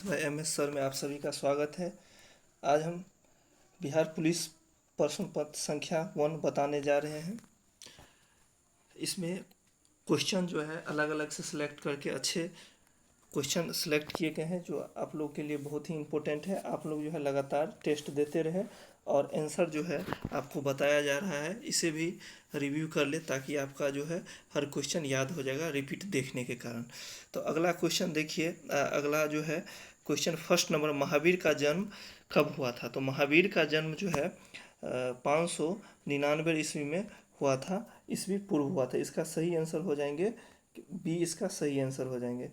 मैं MS sir में आप सभी का स्वागत है। आज हम बिहार पुलिस प्रश्न पत्र संख्या 1 बताने जा रहे हैं। इसमें क्वेश्चन जो है अलग अलग से सिलेक्ट करके अच्छे क्वेश्चन सिलेक्ट किए गए हैं जो आप लोग के लिए बहुत ही इम्पोर्टेंट है। आप लोग जो है लगातार टेस्ट देते रहें और आंसर जो है आपको बताया जा रहा है इसे भी रिव्यू कर ले ताकि आपका जो है हर क्वेश्चन याद हो जाएगा रिपीट देखने के कारण। तो अगला क्वेश्चन देखिए, अगला जो है क्वेश्चन फर्स्ट नंबर, महावीर का जन्म कब हुआ था? तो महावीर का जन्म जो है 599 ईस्वी में हुआ था, ईस्वी पूर्व हुआ था। इसका सही आंसर हो जाएंगे बी, इसका सही आंसर हो जाएंगे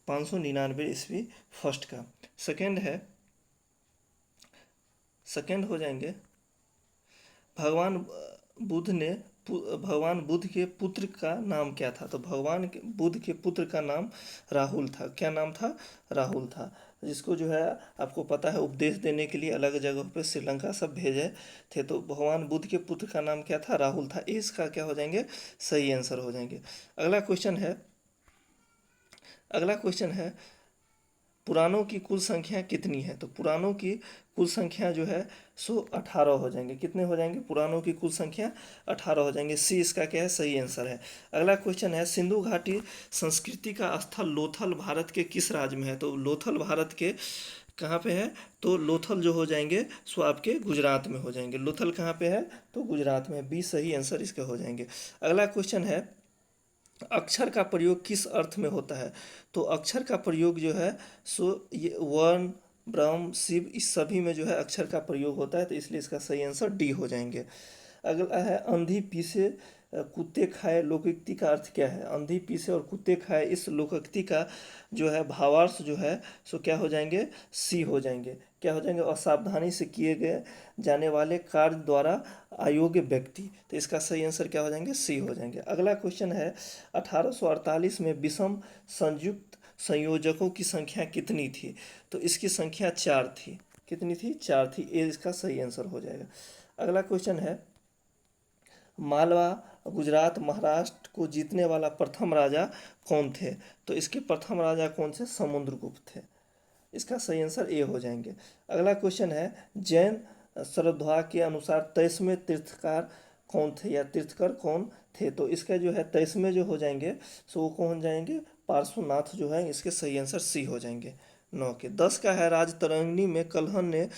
599 ईस्वी फर्स्ट का। सेकंड है, सेकंड हो जाएंगे भगवान बुद्ध ने भगवान बुद्ध के पुत्र का नाम क्या था? तो भगवान बुद्ध के पुत्र का नाम राहुल था। क्या नाम था? राहुल था। जिसको जो है आपको पता है उपदेश देने के लिए अलग जगह पे श्रीलंका सब भेजे थे। तो भगवान बुद्ध के पुत्र का नाम क्या था? राहुल था। इसका क्या हो जाएंगे? सही आंसर हो जाएंगे। अगला क्वेश्चन है, अगला क्वेश्चन है पुराणों की कुल संख्या कितनी है? तो पुराणों की कुल संख्या जो है सो 18 हो जाएंगे। कितने हो जाएंगे? पुराणों की कुल संख्या 18 हो जाएंगे। सी इसका क्या है? सही आंसर है। अगला क्वेश्चन है सिंधु घाटी संस्कृति का स्थल लोथल भारत के किस राज्य में है? तो लोथल भारत के कहाँ पे है? तो लोथल जो हो जाएंगे सो आपके गुजरात में हो जाएंगे। लोथल कहाँ पे है? तो गुजरात में। बी सही आंसर इसके हो जाएंगे। अगला क्वेश्चन है अक्षर का प्रयोग किस अर्थ में होता है? तो अक्षर का प्रयोग जो है सो ये वर्ण, ब्रह्म, शिव इस सभी में जो है अक्षर का प्रयोग होता है। तो इसलिए इसका सही आंसर डी हो जाएंगे। अगला है अंधी पीसे कुत्ते खाए लोकोक्ति का अर्थ क्या है? अंधी पीसे और कुत्ते खाए इस लोकोक्ति का जो है भावार्थ जो है सो क्या हो जाएंगे? सी हो जाएंगे। क्या हो जाएंगे? असावधानी से किए गए जाने वाले कार्य द्वारा अयोग्य व्यक्ति। तो इसका सही आंसर क्या हो जाएंगे? सी हो जाएंगे। अगला क्वेश्चन है 1848 में विषम संयुक्त संयोजकों की संख्या कितनी थी? तो इसकी संख्या 4 थी। कितनी थी? 4 थी। ए इसका सही आंसर हो जाएगा। अगला क्वेश्चन है मालवा, गुजरात, महाराष्ट्र को जीतने वाला प्रथम राजा कौन थे? तो इसके प्रथम राजा कौन से? समुद्रगुप्त थे। इसका सही आंसर ए हो जाएंगे। अगला क्वेश्चन है जैन श्रद्धा के अनुसार 23वें तीर्थकार कौन थे या तीर्थकर कौन थे? तो इसका जो है 23वें जो हो जाएंगे सो वो कौन जाएंगे? पार्श्वनाथ जो है। इसके सही आंसर सी हो जाएंगे। 9 के 10 का है राजतरंगिणी में कल्हण ने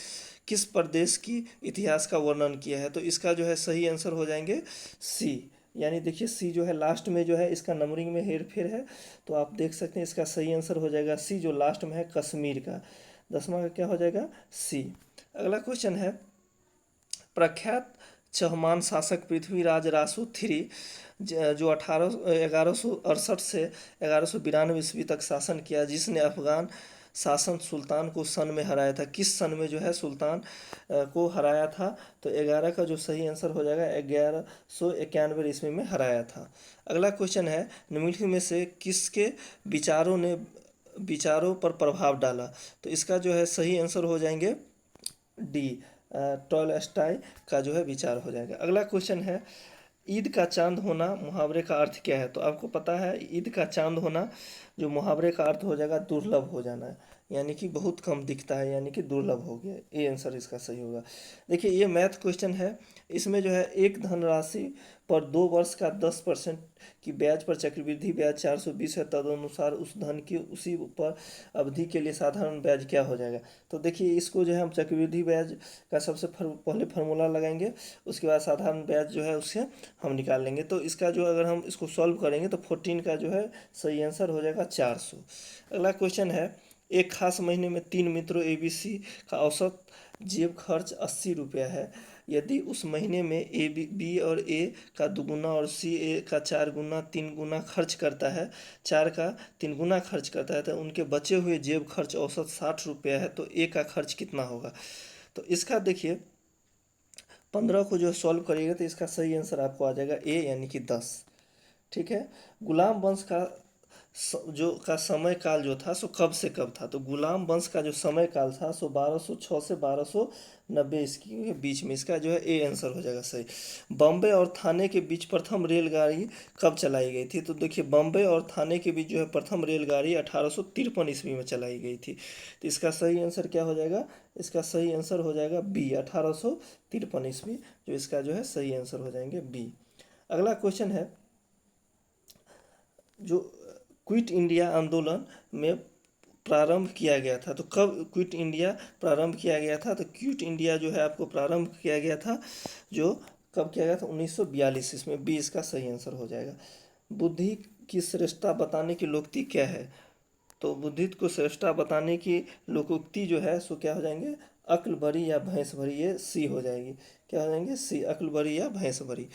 किस प्रदेश की इतिहास का वर्णन किया है? तो इसका जो है सही आंसर हो जाएंगे सी। यानी देखिए सी जो है लास्ट में जो है इसका नंबरिंग में हेर फेर है। तो आप देख सकते हैं इसका सही आंसर हो जाएगा सी जो लास्ट में है कश्मीर का। 10वां का क्या हो जाएगा? सी। अगला क्वेश्चन है प्रख्यात चहमान शासक पृथ्वीराज रासो थ्री जो 1168 से 1192 ईस्वी तक शासन किया, जिसने अफगान शासन सुल्तान को सन में हराया था। किस सन में जो है सुल्तान को हराया था? तो 11 का जो सही आंसर हो जाएगा 1191 ईस्वी में हराया था। अगला क्वेश्चन है निम्नलिखित में से किसके विचारों ने विचारों पर प्रभाव डाला? तो इसका जो है सही आंसर हो जाएंगे डी, टॉलस्टॉय का जो है विचार हो जाएगा। अगला क्वेश्चन है ईद का चांद होना मुहावरे का अर्थ क्या है? तो आपको पता है ईद का चांद होना जो मुहावरे का अर्थ हो जाएगा दुर्लभ हो जाना, यानी कि बहुत कम दिखता है, यानी कि दुर्लभ हो गया। ये आंसर इसका सही होगा। देखिए ये मैथ क्वेश्चन है। इसमें जो है एक धनराशि पर 2 वर्ष का 10% की ब्याज पर चक्रवृद्धि ब्याज 420 है, तदनुसार उस धन की उसी पर अवधि के लिए साधारण ब्याज क्या हो जाएगा? तो देखिए इसको जो है हम चक्रवृद्धि ब्याज का सबसे पहले फार्मूला लगाएंगे, उसके बाद साधारण ब्याज जो है उससे हम निकाल लेंगे। तो इसका जो अगर हम इसको सॉल्व करेंगे तो 14 का जो है सही आंसर हो जाएगा 400। अगला क्वेश्चन है एक खास महीने में 3 मित्रों ABC का औसत जेब खर्च 80 रुपया है। यदि उस महीने में बी और ए का दुगुना और सी ए का 4 गुना 3 गुना खर्च करता है, 4 का 3 गुना खर्च करता है, तो उनके बचे हुए जेब खर्च औसत 60 रुपया है। तो ए का खर्च कितना होगा? तो इसका देखिए 15 को जो सॉल्व करिएगा तो इसका सही आंसर आपको आ जाएगा ए, यानी कि 10। ठीक है। गुलाम वंश का जो का समय काल जो था सो कब से कब था, तो गुलाम वंश का जो समय काल था सो 1206 से 1290 इसके बीच में, इसका जो है ए आंसर हो जाएगा सही। बम्बे और थाने के बीच प्रथम रेलगाड़ी कब चलाई गई थी, तो देखिए बम्बे और थाने के बीच जो है प्रथम रेलगाड़ी 1853 ईस्वी में चलाई गई थी। तो इसका सही आंसर क्या हो जाएगा, इसका सही आंसर हो जाएगा बी, 1853 ईस्वी, जो इसका जो है सही आंसर हो जाएंगे बी। अगला क्वेश्चन है, जो क्विट इंडिया आंदोलन में प्रारंभ किया गया था, तो कब क्विट इंडिया प्रारंभ किया गया था, तो क्विट इंडिया जो है आपको प्रारंभ किया गया था, जो कब किया गया था 1942, इसमें बी इसका सही आंसर हो जाएगा। बुद्धि की श्रेष्ठता बताने की लोकोक्ति क्या है, तो बुद्धि को श्रेष्ठता बताने की लोकोक्ति जो है सो क्या हो जाएंगे, अक्ल भरी या भैंस भरी, ये सी हो जाएगी, क्या हो जाएंगे सी, अक्ल भरी या भैंस भरी।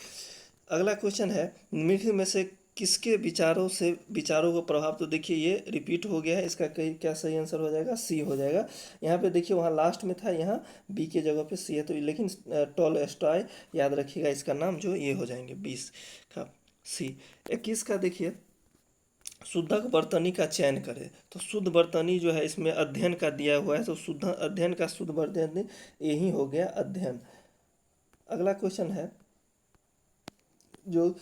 अगला क्वेश्चन है, निम्नलिखित में से किसके विचारों का प्रभाव, तो देखिए ये रिपीट हो गया है, इसका कहीं क्या सही आंसर हो जाएगा, सी हो जाएगा। यहाँ पे देखिए वहाँ लास्ट में था, यहाँ बी के जगह पे सी है, तो लेकिन टॉलस्टॉय याद रखिएगा इसका नाम, जो ये हो जाएंगे 20 का सी। 21 का देखिए, शुद्धक वर्तनी का चयन करें, तो शुद्ध वर्तनी जो है इसमें अध्ययन का दिया हुआ है, तो शुद्ध अध्ययन का शुद्ध वर्तनी यही हो गया अध्ययन। अगला क्वेश्चन है, जो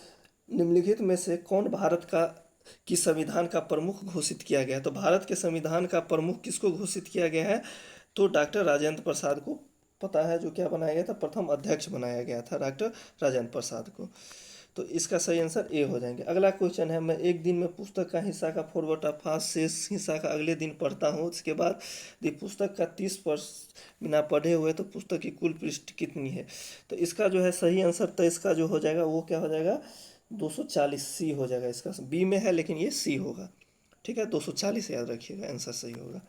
निम्नलिखित में से कौन भारत का की संविधान का प्रमुख घोषित किया गया है, तो भारत के संविधान का प्रमुख किसको घोषित किया गया है, तो डॉक्टर राजेंद्र प्रसाद को पता है, जो क्या बनाया गया था, प्रथम अध्यक्ष बनाया गया था डॉक्टर राजेंद्र प्रसाद को, तो इसका सही आंसर ए हो जाएंगे। अगला क्वेश्चन है, मैं एक दिन में पुस्तक का हिस्सा का फॉरवर्ड फास्ट शेष हिस्सा का अगले दिन पढ़ता हूँ, उसके बाद यदि पुस्तक का 30% बिना पढ़े हुए तो पुस्तक की कुल पृष्ठ कितनी है, तो इसका जो है सही आंसर, तो इसका जो हो जाएगा वो क्या हो जाएगा, 240 सी हो जाएगा, इसका बी में है लेकिन ये सी होगा, ठीक है, 240 याद रखिएगा, आंसर सही होगा।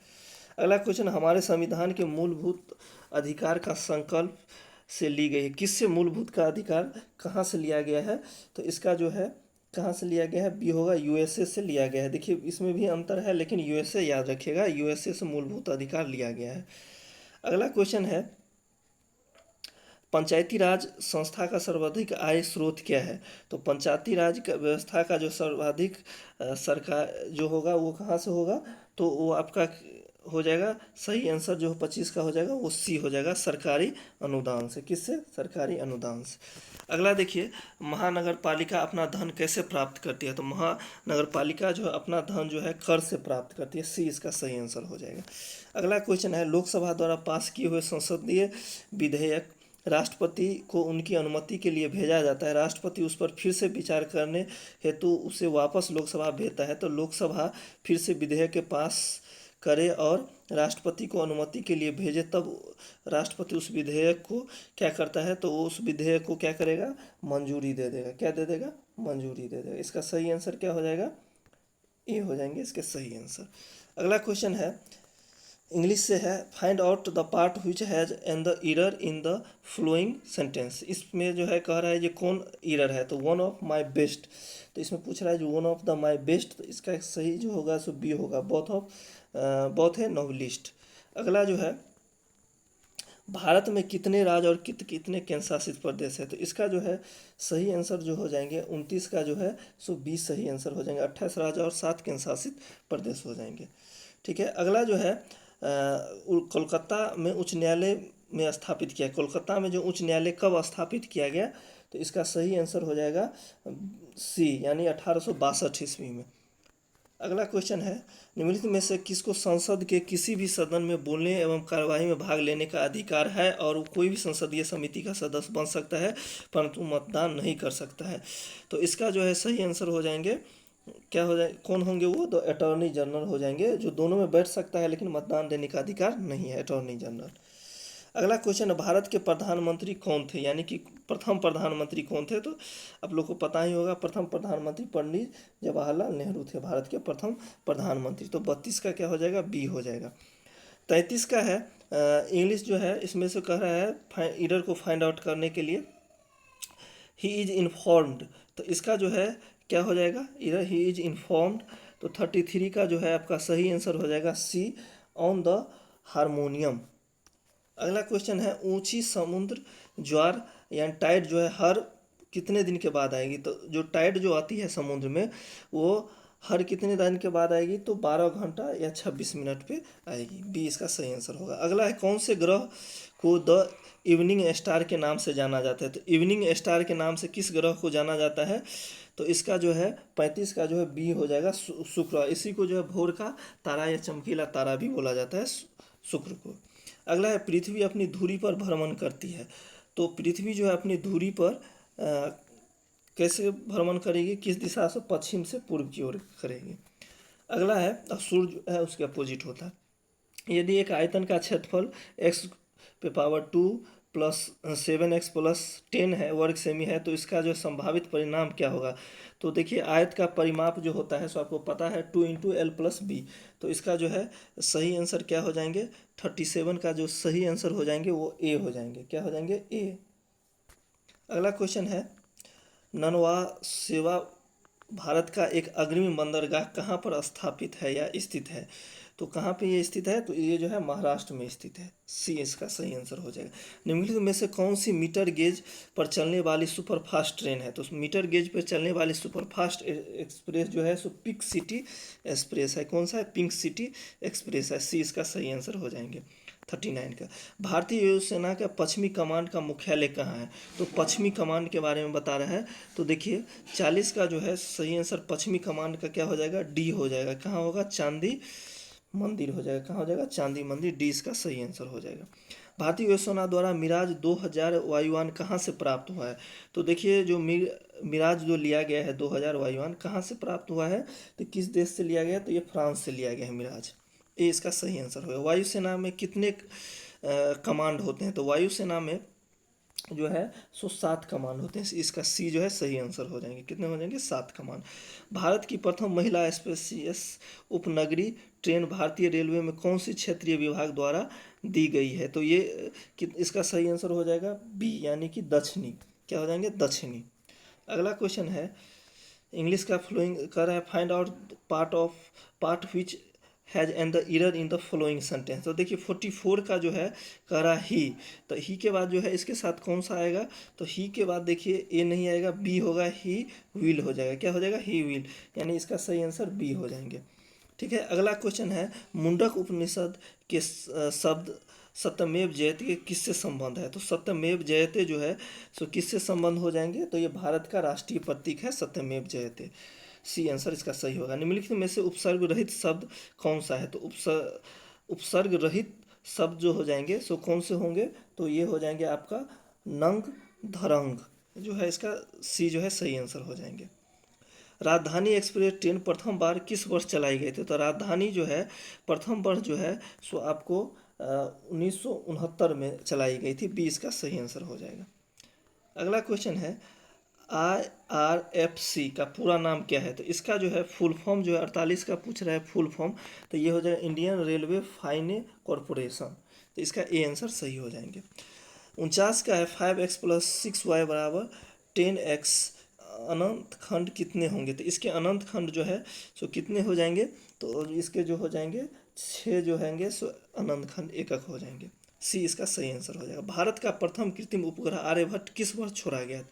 अगला क्वेश्चन, हमारे संविधान के मूलभूत अधिकार का संकल्प से ली गई है, किससे मूलभूत का अधिकार कहाँ से लिया गया है, तो इसका जो है कहाँ से लिया गया है, बी होगा, यूएसए से लिया गया है। देखिए इसमें भी अंतर है लेकिन यूएसए याद रखिएगा, यूएसए से मूलभूत अधिकार लिया गया है। अगला क्वेश्चन है, पंचायती राज संस्था का सर्वाधिक आय स्रोत क्या है, तो पंचायती राज का व्यवस्था का जो सर्वाधिक सरकार जो होगा वो कहाँ से होगा, तो वो आपका हो जाएगा सही आंसर, जो 25 का हो जाएगा वो सी हो जाएगा, सरकारी अनुदान से, किससे, सरकारी अनुदान से। अगला देखिए, महानगर पालिका अपना धन कैसे प्राप्त करती है, तो महानगर पालिका जो है अपना धन जो है कर से प्राप्त करती है, सी इसका सही आंसर हो जाएगा। अगला क्वेश्चन है, लोकसभा द्वारा पास किए हुए संसदीय विधेयक राष्ट्रपति को उनकी अनुमति के लिए भेजा जाता है, राष्ट्रपति उस पर फिर से विचार करने हेतु उसे वापस लोकसभा भेजता है, तो लोकसभा फिर से विधेयक के पास करे और राष्ट्रपति को अनुमति के लिए भेजे, तब राष्ट्रपति उस विधेयक को क्या करता है, तो वो उस विधेयक को क्या करेगा, मंजूरी दे देगा, क्या दे देगा, मंजूरी दे देगा। इसका सही आंसर क्या हो जाएगा, ये हो जाएंगे इसके सही आंसर। अगला क्वेश्चन है, इंग्लिश से है, find out the part which has an the error in the flowing sentence, इसमें जो है कह रहा है ये कौन इरर है, तो वन ऑफ माई बेस्ट, तो इसमें पूछ रहा है जो one of the my best, तो इसका सही जो होगा सो बी होगा, बोथ है नॉवलिस्ट। अगला जो है, भारत में कितने राज्य और कितने केंद्र शासित प्रदेश है, तो इसका जो है सही आंसर जो हो जाएंगे 29 का जो है सो 20 सही आंसर हो जाएंगे, 28 राज्य और 7 केंद्र शासित प्रदेश हो जाएंगे, ठीक है। अगला जो है, कोलकाता में उच्च न्यायालय में स्थापित किया, कोलकाता में जो उच्च न्यायालय कब स्थापित किया गया, तो इसका सही आंसर हो जाएगा सी, यानी 1862 ईस्वी में। अगला क्वेश्चन है, निम्नलिखित में से किसको संसद के किसी भी सदन में बोलने एवं कार्यवाही में भाग लेने का अधिकार है, और वो कोई भी संसदीय समिति का सदस्य बन सकता है परंतु मतदान नहीं कर सकता है, तो इसका जो है सही आंसर हो जाएंगे, क्या हो जाए, कौन होंगे वो, तो अटॉर्नी जनरल हो जाएंगे, जो दोनों में बैठ सकता है लेकिन मतदान देने का अधिकार नहीं है, अटॉर्नी जनरल। अगला क्वेश्चन है, भारत के प्रधानमंत्री कौन थे, यानी कि प्रथम प्रधानमंत्री कौन थे, तो आप लोग को पता ही होगा, प्रथम प्रधानमंत्री पंडित जवाहरलाल नेहरू थे, भारत के प्रथम प्रधानमंत्री, तो 32 का क्या हो जाएगा, बी हो जाएगा। 33 का है, इंग्लिश जो है इसमें से कह रहा है इरर को फाइंड आउट करने के लिए, ही इज इन्फॉर्म्ड, तो इसका जो है क्या हो जाएगा, इधर ही इज इन्फॉर्म्ड, तो 33 का जो है आपका सही आंसर हो जाएगा सी, ऑन द हारमोनियम। अगला क्वेश्चन है, ऊंची समुद्र ज्वार या टाइड जो है हर कितने दिन के बाद आएगी, तो जो टाइड जो आती है समुद्र में वो हर कितने दिन के बाद आएगी, तो 12 घंटा या 26 मिनट पे आएगी। बी इसका सही आंसर होगा। अगला है, कौन से ग्रह को द इवनिंग स्टार के नाम से जाना जाता है? तो इवनिंग स्टार के नाम से किस ग्रह को जाना जाता है? तो इसका जो है 35 का जो है बी हो जाएगा, शुक्र। इसी को जो है भोर का तारा या चमकीला तारा भी बोला जाता है, शुक्र को। अगला है, पृथ्वी अपनी धुरी पर भ्रमण करती है। तो पृथ्वी जो है अपनी धुरी पर कैसे भ्रमण करेगी, किस दिशा से? पश्चिम से पूर्व की ओर करेगी। अगला है, सूर्य है उसके अपोजिट होता है। यदि एक आयतन का क्षेत्रफल x पे पावर 2 प्लस 7x प्लस 10 है, वर्ग सेमी है, तो इसका जो संभावित परिणाम क्या होगा? तो देखिए, आयत का परिमाप जो होता है सो आपको पता है 2 इंटू एल प्लस बी। तो इसका जो है सही आंसर क्या हो जाएंगे? 37 का जो सही आंसर हो जाएंगे वो ए हो जाएंगे। क्या हो जाएंगे? ए। अगला क्वेश्चन है, ननवा सेवा भारत का एक अग्रणी बंदरगाह कहाँ पर स्थापित है या स्थित है? तो कहाँ पे ये स्थित है? तो ये जो है महाराष्ट्र में स्थित है। सी इसका सही आंसर हो जाएगा। निम्नलिखित में से कौन सी मीटर गेज पर चलने वाली सुपरफास्ट ट्रेन है? तो मीटर गेज पर चलने वाली सुपरफास्ट एक्सप्रेस जो है सो पिंक सिटी एक्सप्रेस है। कौन सा है? पिंक सिटी एक्सप्रेस है। सी इसका सही आंसर हो जाएंगे। 39 का, भारतीय वायुसेना का पश्चिमी कमांड का मुख्यालय कहाँ है? तो पश्चिमी कमांड के बारे में बता रहा है। तो देखिए 40 का जो है सही आंसर पश्चिमी कमांड का क्या हो जाएगा? डी हो जाएगा। कहाँ होगा? चांदी मंदिर हो जाएगा। कहाँ हो जाएगा? चांदी मंदिर। डी इसका सही आंसर हो जाएगा। भारतीय वायुसेना द्वारा मिराज 2000 वायुयान कहाँ से प्राप्त हुआ है? तो देखिए, जो मिराज जो लिया गया है 2000 वायुयान कहाँ से प्राप्त हुआ है? तो किस देश से लिया गया? तो ये फ्रांस से लिया गया है मिराज। ये इसका सही आंसर होगा। वायुसेना में कितने कमांड होते हैं? तो वायुसेना में जो है सो 7 कमान होते हैं। इसका सी जो है सही आंसर हो जाएंगे। कितने हो जाएंगे? 7 कमान। भारत की प्रथम महिला स्पेसियस उपनगरीय ट्रेन भारतीय रेलवे में कौन सी क्षेत्रीय विभाग द्वारा दी गई है? तो ये इसका सही आंसर हो जाएगा बी, यानी कि दक्षिणी। क्या हो जाएंगे? दक्षिणी। अगला क्वेश्चन है, इंग्लिश का फ्लोइंग कर रहा है, find out part which has and the error in the following sentence. तो देखिए 44 का जो है कह रहा ही, तो ही के बाद जो है इसके साथ कौन सा आएगा? तो ही के बाद देखिए ए नहीं आएगा, बी होगा, ही विल हो जाएगा। क्या हो जाएगा? ही विल, यानी इसका सही आंसर बी हो जाएंगे। ठीक है। अगला क्वेश्चन है, मुंडक उपनिषद के शब्द सत्यमेव जयते के किससे संबंध है? तो सत्यमेव जयते जो है सो किससे संबंध हो जाएंगे? तो ये भारत का राष्ट्रीय प्रतीक है सत्यमेव जयते। सी आंसर इसका सही होगा। निम्नलिखित में से उपसर्ग रहित शब्द कौन सा है? तो उपसर्ग रहित शब्द जो हो जाएंगे सो कौन से होंगे? तो ये हो जाएंगे आपका नंग धरंग जो है, इसका सी जो है सही आंसर हो जाएंगे। राजधानी एक्सप्रेस ट्रेन प्रथम बार किस वर्ष चलाई गई थी? तो राजधानी जो है प्रथम वर्ष जो है सो आपको 1969 में चलाई गई थी। बी इसका सही आंसर हो जाएगा। अगला क्वेश्चन है, IRFC का पूरा नाम क्या है? तो इसका जो है फुल फॉर्म जो है 48 का पूछ रहा है फुल फॉर्म, तो ये हो जाएगा इंडियन रेलवे फाइनेंस कॉरपोरेशन। तो इसका ए आंसर सही हो जाएंगे। 49 का है, 5x प्लस 6y बराबर 10x अनंत खंड कितने होंगे? तो इसके अनंत खंड जो है सो कितने हो जाएंगे? तो इसके जो हो जाएंगे 6 जो होंगे सो अनंत खंड एकक हो जाएंगे। सी इसका सही आंसर हो जाएगा। भारत का प्रथम कृत्रिम उपग्रह आर्यभट्ट किस वर्ष छोड़ा गया?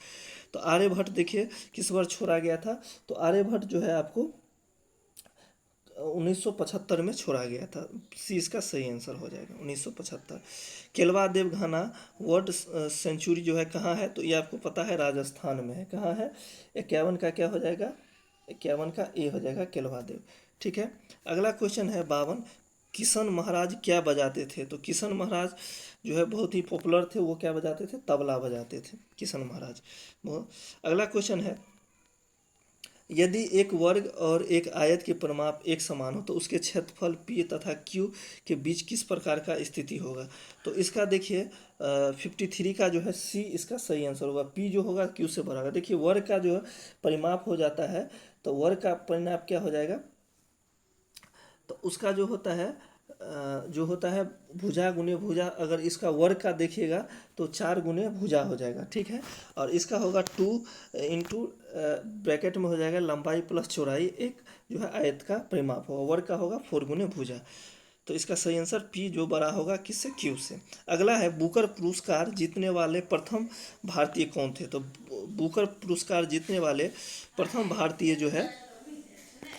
तो आर्यभट्ट देखिए किस वर्ष छोड़ा गया था? तो आर्यभट्ट जो है आपको 1975 में छोड़ा गया था। सी इसका सही आंसर हो जाएगा 1975। केलवा देवघाना वर्ल्ड सेंचुरी जो है कहाँ है? तो ये आपको पता है राजस्थान में है। कहाँ है? 51 का क्या हो जाएगा? 51 का ए हो जाएगा केलवा देव। ठीक है। अगला क्वेश्चन है 52, किशन महाराज क्या बजाते थे? तो किशन महाराज जो है बहुत ही पॉपुलर थे, वो क्या बजाते थे? तबला बजाते थे किशन महाराज। अगला क्वेश्चन है, यदि एक वर्ग और एक आयत के परिमाप एक समान हो तो उसके क्षेत्रफल P तथा Q के बीच किस प्रकार का स्थिति होगा? तो इसका देखिए 53 का जो है सी इसका सही आंसर होगा। P जो होगा Q से बड़ा होगा। देखिए वर्ग का जो परिमाप हो जाता है तो वर्ग का परिमाप क्या हो जाएगा? तो उसका जो होता है भुजा गुने भुजा, अगर इसका वर्ग का देखिएगा तो 4 गुने भुजा हो जाएगा। ठीक है। और इसका होगा 2 इंटू ब्रैकेट में हो जाएगा लंबाई प्लस चौड़ाई, एक जो है आयत का परिमाप होगा। वर्ग का होगा 4 गुने भुजा। तो इसका सही आंसर पी जो बड़ा होगा किससे? क्यू से। अगला है, बुकर पुरस्कार जीतने वाले प्रथम भारतीय कौन थे? तो बुकर पुरस्कार जीतने वाले प्रथम भारतीय जो है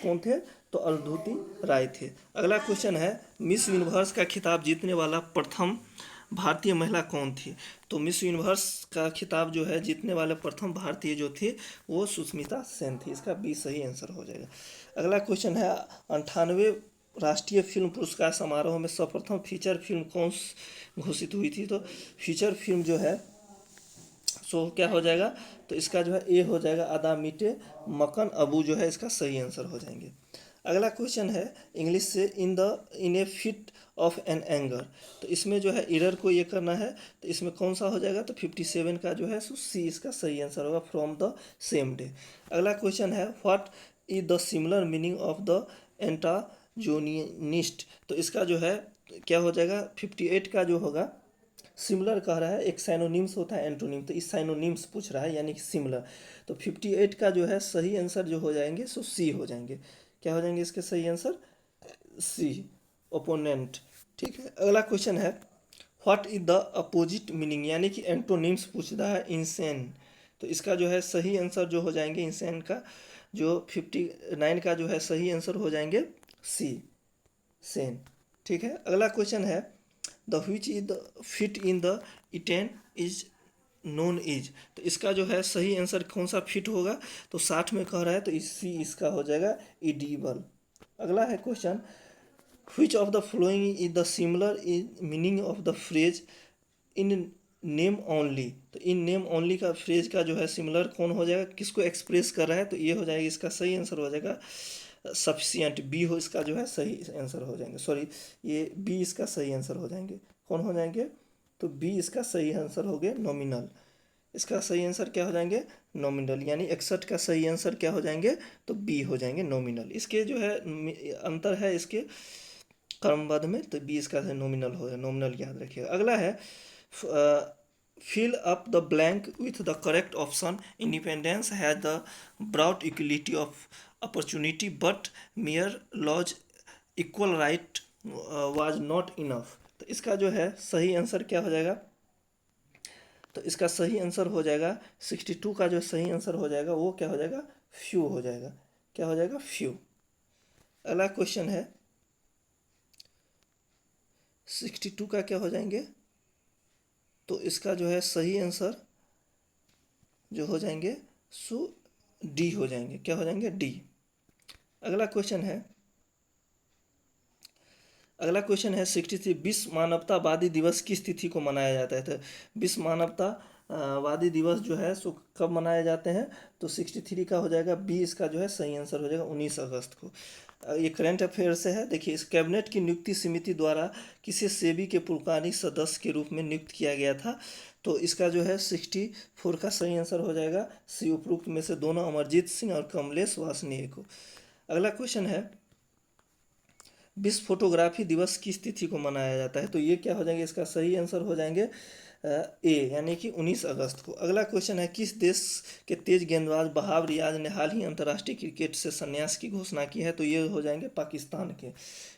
कौन थे? तो अरुंधति राय थे। अगला क्वेश्चन है मिस यूनिवर्स का खिताब जीतने वाला प्रथम भारतीय महिला कौन थी? तो मिस यूनिवर्स का खिताब जो है जीतने वाले प्रथम भारतीय जो थी वो सुष्मिता सेन थी। इसका बी सही आंसर हो जाएगा। अगला क्वेश्चन है 98वें राष्ट्रीय फिल्म पुरस्कार समारोह में सर्वप्रथम फीचर फिल्म कौन घोषित हुई थी? तो फीचर फिल्म जो है सो क्या हो जाएगा? तो इसका जो है ए हो जाएगा, आदा मीटे मकन अबू जो है इसका सही आंसर हो जाएंगे। अगला क्वेश्चन है इंग्लिश से इन ए फिट ऑफ एन एंगर। तो इसमें जो है एरर को ये करना है, तो इसमें कौन सा हो जाएगा? तो 57 का जो है सो सी इसका सही आंसर होगा, फ्रॉम द सेम डे। अगला क्वेश्चन है what is the similar meaning of the antagonist. तो इसका जो है क्या हो जाएगा? 58 का जो होगा सिमिलर कह रहा है, एक साइनोनिम्स होता है एंटोनिम, तो इस साइनोनिम्स पूछ रहा है यानी कि सिमिलर। तो 58 का जो है सही आंसर जो हो जाएंगे सो सी हो जाएंगे। क्या हो जाएंगे इसके सही आंसर? सी, ओपोनेंट। ठीक है। अगला क्वेश्चन है what is the opposite meaning, यानी कि एंटोनिम्स पूछ रहा है इंसेन। तो इसका जो है सही आंसर जो हो जाएंगे इंसेन का जो 59 का जो है सही आंसर हो जाएंगे सी, सेन। ठीक है। अगला क्वेश्चन है the which is the fit in the eaten is known is. तो इसका जो है सही आंसर कौन सा फिट होगा? तो 60 में कह रहा है तो इसी इसका हो जाएगा इडिबल। अगला है question which of the following is the similar in meaning of the phrase in name only. तो इन नेम ओनली का फ्रेज का जो है सिमिलर कौन हो जाएगा, किसको एक्सप्रेस कर रहा है? तो ये हो जाएगा इसका सही आंसर हो जाएगा सफिशियंट, बी हो इसका जो है सही आंसर हो जाएंगे। सॉरी, ये बी इसका सही आंसर हो जाएंगे। कौन हो जाएंगे? तो बी इसका सही आंसर हो गया नॉमिनल। इसका सही आंसर क्या हो जाएंगे? नॉमिनल, यानी 61 का सही आंसर क्या हो जाएंगे? तो बी हो जाएंगे नॉमिनल। इसके जो है अंतर है इसके क्रमबद्ध में, तो बी इसका नॉमिनल हो, नॉमिनल याद रखिएगा। अगला है fill up the blank with the correct option. Independence has the broad equality of opportunity but mere laws equal right was not enough. तो इसका जो है सही आंसर क्या हो जाएगा? तो इसका सही आंसर हो जाएगा 62 का जो सही आंसर हो जाएगा वो क्या हो जाएगा? फ्यू हो जाएगा। क्या हो जाएगा? फ्यू। अगला क्वेश्चन है 62 का क्या हो जाएंगे? तो इसका जो है सही आंसर जो हो जाएंगे सो डी हो जाएंगे। क्या हो जाएंगे? डी। अगला क्वेश्चन है 63 विश्व मानवतावादी दिवस किस तिथि को मनाया जाता है? तो विश्व मानवतावादी दिवस जो है सो कब मनाए जाते हैं? तो 63 का हो जाएगा बी इसका जो है सही आंसर हो जाएगा 19 अगस्त को। ये करंट अफेयर से है। देखिए इस कैबिनेट की नियुक्ति समिति द्वारा किसे सेबी के पुरस्कारी सदस्य के रूप में नियुक्त किया गया था? तो इसका जो है 64 का सही आंसर हो जाएगा सी, उपरोक्त में से दोनों अमरजीत सिंह और कमलेश वासनीय को। अगला क्वेश्चन है विश्व फोटोग्राफी दिवस किस तिथि को मनाया जाता है? तो ये क्या हो जाएंगे? इसका सही आंसर हो जाएंगे ए, यानी कि 19 अगस्त को। अगला क्वेश्चन है किस देश के तेज गेंदबाज बहार रियाज ने हाल ही अंतर्राष्ट्रीय क्रिकेट से संन्यास की घोषणा की है? तो ये हो जाएंगे पाकिस्तान के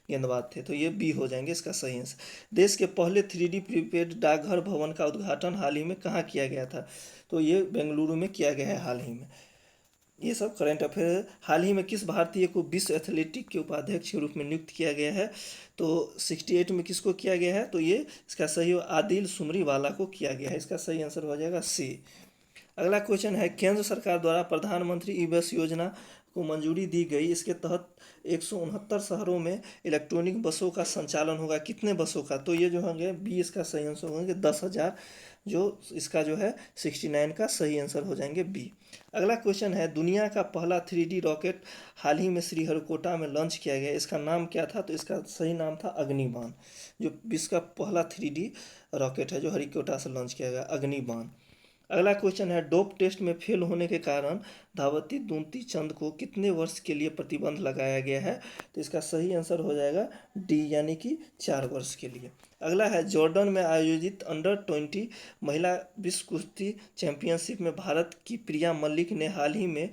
गेंदबाज थे, तो ये बी हो जाएंगे इसका सही आंसर। देश के पहले 3D प्रीपेड डाकघर भवन का उद्घाटन हाल ही में कहाँ किया गया था? तो ये बेंगलुरु में किया गया है हाल ही में। ये सब करंट अफेयर। हाल ही में किस भारतीय को विश्व एथलेटिक के उपाध्यक्ष के रूप में नियुक्त किया गया है? तो 68 में किसको किया गया है? तो ये इसका सही आदिल सुमरी वाला को किया गया है। इसका सही आंसर हो जाएगा सी। अगला क्वेश्चन है केंद्र सरकार द्वारा प्रधानमंत्री ई बस योजना को मंजूरी दी गई। इसके तहत 169 शहरों में इलेक्ट्रॉनिक बसों का संचालन होगा। कितने बसों का? तो ये जो होंगे बी इसका सही आंसर होंगे 10,000, जो इसका जो है 69 का सही आंसर हो जाएंगे बी। अगला क्वेश्चन है दुनिया का पहला 3D रॉकेट हाल ही में श्रीहरिकोटा में लॉन्च किया गया, इसका नाम क्या था? तो इसका सही नाम था अग्निबाण, जो विश्व का पहला 3D रॉकेट है जो हरिकोटा से लॉन्च किया गया, अग्निबाण। अगला क्वेश्चन है डोप टेस्ट में फेल होने के कारण धावती दूती चंद को कितने वर्ष के लिए प्रतिबंध लगाया गया है? तो इसका सही आंसर हो जाएगा डी, यानी कि 4 वर्ष के लिए। अगला है जॉर्डन में आयोजित अंडर-20 महिला विश्व कुश्ती चैंपियनशिप में भारत की प्रिया मलिक ने हाल ही में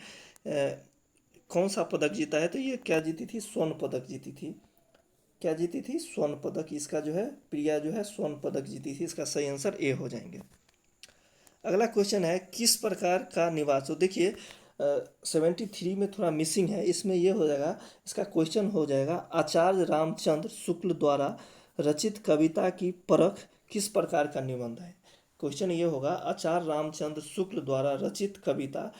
कौन सा पदक जीता है? तो ये क्या जीती थी? स्वर्ण पदक जीती थी। क्या जीती थी? स्वर्ण पदक। इसका जो है प्रिया जो है स्वर्ण पदक जीती थी। इसका सही आंसर ए हो जाएंगे। अगला क्वेश्चन है किस प्रकार का निवास? तो देखिए 73 में थोड़ा मिसिंग है, इसमें ये हो जाएगा, इसका क्वेश्चन हो जाएगा आचार्य रामचंद्र शुक्ल द्वारा रचित कविता की परख किस प्रकार का निबंध है। क्वेश्चन ये होगा आचार्य रामचंद्र शुक्ल द्वारा रचित कविता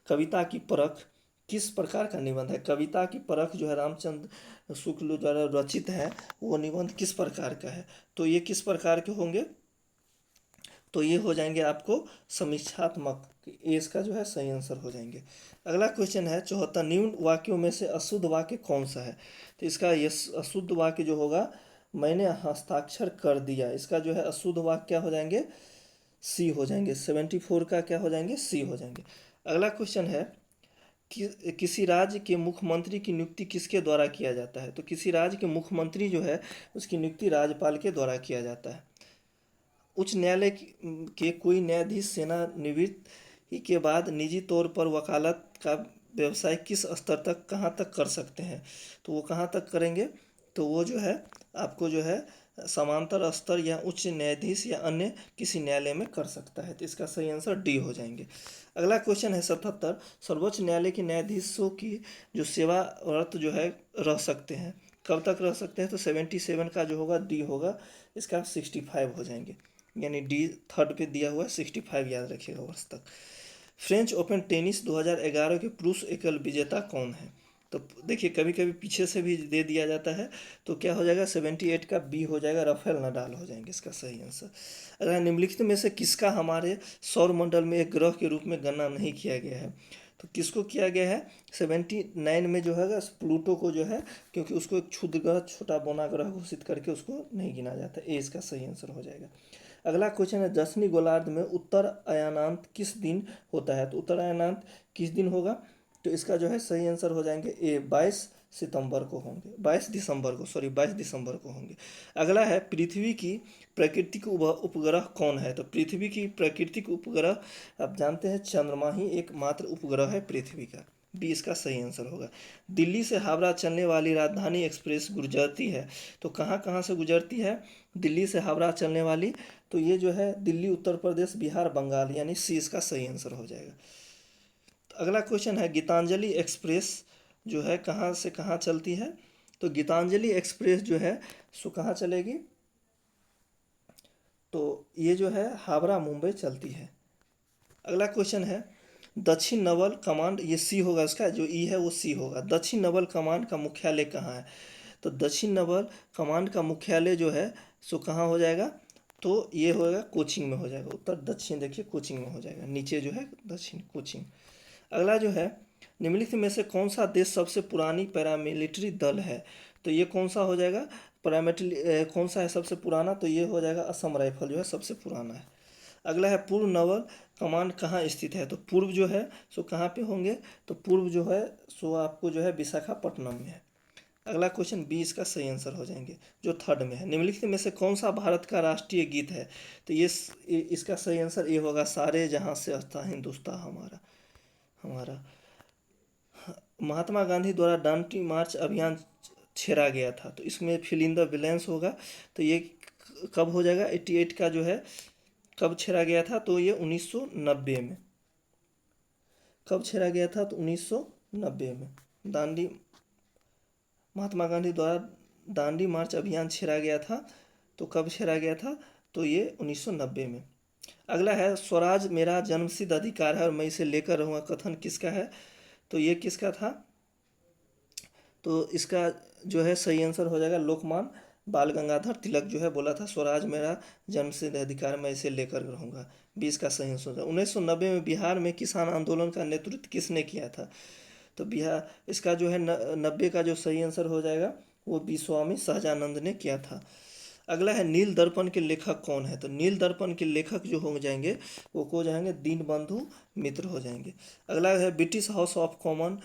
कविता की परख किस प्रकार का निबंध है। कविता की परख जो है रामचंद्र शुक्ल द्वारा रचित है, वो निबंध किस प्रकार का है। तो ये किस प्रकार के होंगे, तो ये हो जाएंगे आपको समीक्षात्मक, ये इसका जो है सही आंसर हो जाएंगे। अगला क्वेश्चन है 74, निम्न वाक्यों में से अशुद्ध वाक्य कौन सा है। तो इसका ये अशुद्ध वाक्य जो होगा, मैंने हस्ताक्षर कर दिया, इसका जो है अशुद्ध वाक्य क्या हो जाएंगे, सी हो जाएंगे। 74 का क्या हो जाएंगे, सी हो जाएंगे। अगला क्वेश्चन है किसी राज्य के मुख्यमंत्री की नियुक्ति किसके द्वारा किया जाता है। तो किसी राज्य के मुख्यमंत्री जो है उसकी नियुक्ति राज्यपाल के द्वारा किया जाता है। उच्च न्यायालय के कोई न्यायाधीश सेवानिवृत्ति के बाद निजी तौर पर वकालत का व्यवसाय किस स्तर तक कहाँ तक कर सकते हैं। तो वो कहाँ तक करेंगे, तो वो जो है आपको जो है समांतर स्तर या उच्च न्यायाधीश या अन्य किसी न्यायालय में कर सकता है। तो इसका सही आंसर डी हो जाएंगे। अगला क्वेश्चन है 77, सर्वोच्च न्यायालय के न्यायाधीशों की जो सेवारत जो है रह सकते हैं, कब तक रह सकते हैं। तो 77 का जो होगा डी होगा, इसका 65 हो जाएंगे, यानी डी थर्ड पे दिया हुआ है 65, याद रखिएगा वर्ष तक। फ्रेंच ओपन टेनिस 2011 के पुरुष एकल विजेता कौन है। तो देखिए कभी कभी पीछे से भी दे दिया जाता है, तो क्या हो जाएगा 78 का बी हो जाएगा, राफेल नडाल हो जाएंगे इसका सही आंसर। अगर निम्नलिखित में से किसका हमारे सौर मंडल में एक ग्रह के रूप में गणना नहीं किया गया है। तो किसको किया गया है, 79 में जो है प्लूटो को जो है, क्योंकि उसको एक क्षुद्र ग्रह छोटा बौना ग्रह घोषित करके उसको नहीं गिना जाता, ए इसका सही आंसर हो जाएगा। अगला क्वेश्चन है 10वीं गोलार्ध में उत्तर अयनांत किस दिन होता है। तो उत्तर अयनांत किस दिन होगा, तो इसका जो है सही आंसर हो जाएंगे ए 22 सितंबर को होंगे, 22 दिसंबर को, सॉरी 22 दिसंबर को होंगे। अगला है पृथ्वी की प्राकृतिक उपग्रह कौन है। तो पृथ्वी की प्राकृतिक उपग्रह आप जानते हैं चंद्रमा ही एकमात्र उपग्रह है पृथ्वी का, बी इसका सही आंसर होगा। दिल्ली से हावड़ा चलने वाली राजधानी एक्सप्रेस गुजरती है, तो कहाँ कहाँ से गुजरती है दिल्ली से हावड़ा चलने वाली, तो ये जो है दिल्ली, उत्तर प्रदेश, बिहार, बंगाल, यानी सी इसका सही आंसर हो जाएगा। तो अगला क्वेश्चन है गीतांजलि एक्सप्रेस जो है कहाँ से कहाँ चलती है। तो गीतांजलि एक्सप्रेस जो है सो कहाँ चलेगी, तो ये जो है हावड़ा मुंबई चलती है। अगला क्वेश्चन है दक्षिण नवल कमांड, ये सी होगा, इसका जो ई है वो सी होगा। दक्षिण नवल कमांड का मुख्यालय कहाँ है। तो दक्षिण नवल कमांड का मुख्यालय जो है सो कहाँ हो जाएगा, तो ये होगा कोचिंग में हो जाएगा। उत्तर दक्षिण देखिए कोचिंग में हो जाएगा, नीचे जो है दक्षिण कोचिंग। अगला जो है निम्नलिखित में से कौन सा देश सबसे पुरानी पैरामिलिट्री दल है। तो ये कौन सा हो जाएगा, पैरामिलिट्री कौन सा है सबसे पुराना, तो ये हो जाएगा असम राइफल जो है सबसे पुराना है। अगला है पूर्व नवल कमांड कहाँ स्थित है। तो पूर्व जो है सो कहाँ पे होंगे, तो पूर्व जो है सो आपको जो है विशाखापट्टनम में है। अगला क्वेश्चन बी इसका सही आंसर हो जाएंगे, जो थर्ड में है। निम्नलिखित में से कौन सा भारत का राष्ट्रीय गीत है। तो ये इसका सही आंसर ये होगा, सारे जहाँ से अच्छा हिंदुस्तान हमारा हमारा। महात्मा गांधी द्वारा डांडी मार्च अभियान छेड़ा गया था, तो इसमें फिल इन द ब्लैंक्स होगा। तो ये कब हो जाएगा, 88 का जो है कब छेड़ा गया था, तो ये 1990 में। कब छेड़ा गया था, तो 1990 में दांडी, महात्मा गांधी द्वारा दांडी मार्च अभियान छेड़ा गया था। तो कब छेड़ा गया था, तो ये 1990 में। अगला है स्वराज मेरा जन्मसिद्ध अधिकार है और मैं इसे लेकर रहूँगा कथन किसका है। तो ये किसका था, तो इसका जो है सही आंसर हो जाएगा लोकमान्य बाल गंगाधर तिलक जो है बोला था स्वराज मेरा जन्मसिद्ध अधिकार, मैं इसे लेकर रहूँगा, 20 का सही आंसर। 1990 में बिहार में किसान आंदोलन का नेतृत्व किसने किया था। तो बिहार इसका जो है 90 का जो सही आंसर हो जाएगा वो स्वामी सहजानंद ने किया था। अगला है नील दर्पण के लेखक कौन है। तो नील दर्पण के लेखक जो हो जाएंगे वो को जाएंगे दीनबंधु मित्र हो जाएंगे। अगला है ब्रिटिश हाउस ऑफ कॉमन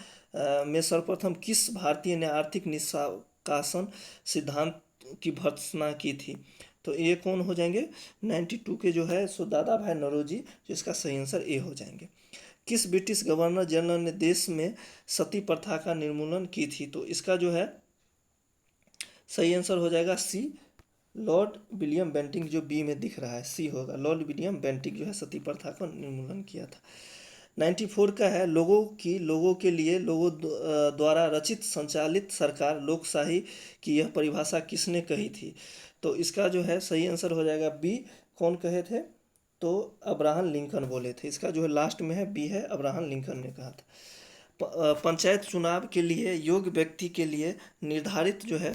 में सर्वप्रथम किस भारतीय ने आर्थिक निष्कासन सिद्धांत की भर्त्सना की थी। तो ये कौन हो जाएंगे, 92 के जो है सो दादा भाई नौरोजी, जो इसका सही आंसर ए हो जाएंगे। किस ब्रिटिश गवर्नर जनरल ने देश में सती प्रथा का निर्मूलन की थी। तो इसका जो है सही आंसर हो जाएगा सी, लॉर्ड विलियम बेंटिंक, जो बी में दिख रहा है सी होगा, लॉर्ड विलियम बेंटिक जो है सती प्रथा का निर्मूलन किया था। 94 का है, लोगों के लिए, लोगों द्वारा रचित संचालित सरकार लोकशाही की यह परिभाषा किसने कही थी? तो इसका जो है सही आंसर हो जाएगा बी। कौन कहे थे? तो अब्राहम लिंकन बोले थे। इसका जो है लास्ट में है बी है, अब्राहम लिंकन ने कहा था। पंचायत चुनाव के लिए योग्य व्यक्ति के लिए निर्धारित जो है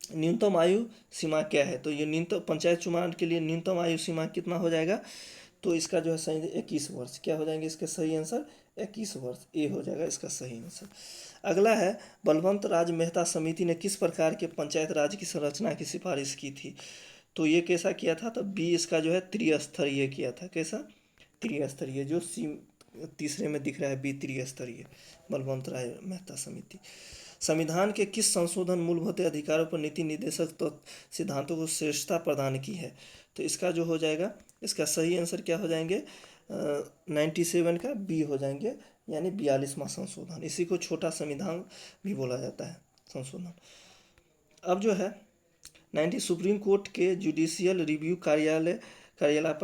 न्यूनतम आयु सीमा क्या है? तो ये न्यूनतम पंचायत चुनाव के लिए न्यूनतम आयु सीमा कितना हो जाएगा? तो इसका जो है सही 21 वर्ष। क्या हो जाएंगे इसके सही आंसर? 21 वर्ष, ए हो जाएगा इसका सही आंसर। अगला है, बलवंत राज मेहता समिति ने किस प्रकार के पंचायत राज की संरचना की सिफारिश की थी? तो ये कैसा किया था? तो बी इसका जो है त्रिस्तरीय किया था। कैसा? त्रिस्तरीय, जो सी तीसरे में दिख रहा है बी, त्रिस्तरीय, बलवंत राय मेहता समिति। संविधान के किस संशोधन मूलभूत अधिकारों पर नीति निर्देशक तो सिद्धांतों को श्रेष्ठता प्रदान की है? तो इसका जो हो जाएगा, इसका सही आंसर क्या हो जाएंगे? 97 का बी हो जाएंगे, यानी 42वां संशोधन। इसी को छोटा संविधान भी बोला जाता है, संशोधन। अब जो है 90 सुप्रीम कोर्ट के जुडिशियल रिव्यू कार्यालय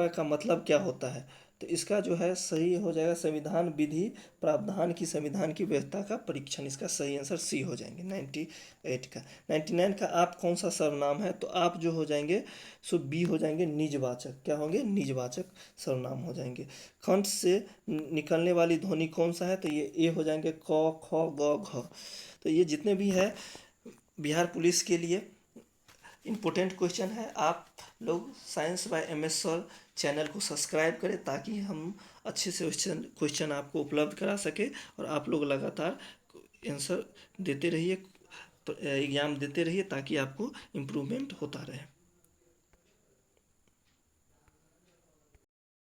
का मतलब क्या होता है? तो इसका जो है सही हो जाएगा संविधान विधि प्रावधान की संविधान की व्यवस्था का परीक्षण। इसका सही आंसर सी हो जाएंगे 98 का। 99 का आप कौन सा सर्वनाम है? तो आप जो हो जाएंगे सो बी हो जाएंगे, निजवाचक। क्या होंगे? निजवाचक सर्वनाम हो जाएंगे। कंठ से निकलने वाली ध्वनि कौन सा है? तो ये ए हो जाएंगे, क ख ग घ। तो ये जितने भी है बिहार पुलिस के लिए इम्पोर्टेंट क्वेश्चन है। आप लोग science by MS. Sir channel को सब्सक्राइब करें ताकि हम अच्छे से क्वेश्चन आपको उपलब्ध करा सके और आप लोग लगातार आंसर देते रहिए, एग्ज़ाम देते रहिए ताकि आपको इम्प्रूवमेंट होता रहे।